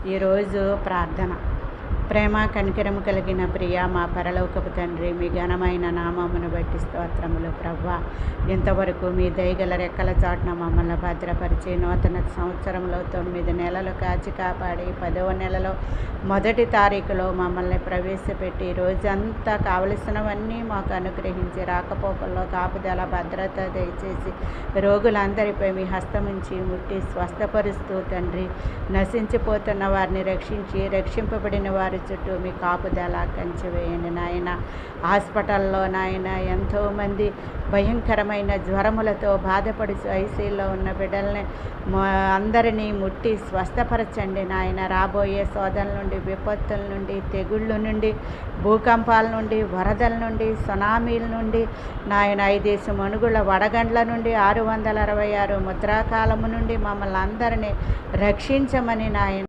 ఈరోజు ప్రార్థన. ప్రేమ కనికరము కలిగిన ప్రియ మా పరలోకపు తండ్రి, మీ ఘనమైన నామమును బట్టి స్తోత్రములు ప్రభువా. ఇంతవరకు మీ దయగల రెక్కల చాటున మమ్మల్ని భద్రపరిచి నూతన సంవత్సరంలో 9 నెలలు కాచి కాపాడి 10వ నెలలో 1వ తారీఖులో మమ్మల్ని ప్రవేశపెట్టి రోజంతా కావలసినవన్నీ మాకు అనుగ్రహించి రాకపోకల్లో కాపుదల భద్రత దయచేసి రోగులందరిపై మీ హస్తముంచి ముట్టి స్వస్థపరుస్తూ తండ్రి, నశించిపోతున్న వారిని రక్షించి రక్షింపబడిన వారి చుట్టూ మీ కాపుదల కంచె వేయండి నాయన. హాస్పిటల్లో నాయన ఎంతోమంది భయంకరమైన జ్వరములతో బాధపడుచు ఐసీయూలో ఉన్న బిడ్డల్ని అందరినీ ముట్టి స్వస్థపరచండి నాయన. రాబోయే శోధనల నుండి, విపత్తుల నుండి, తెగుళ్ళ నుండి, భూకంపాల నుండి, వరదల నుండి, సునామీల నుండి నాయన, 5 మణుగుల వడగండ్ల నుండి, 666 ముద్రాకాలము నుండి మమ్మల్ని అందరినీ రక్షించమని నాయన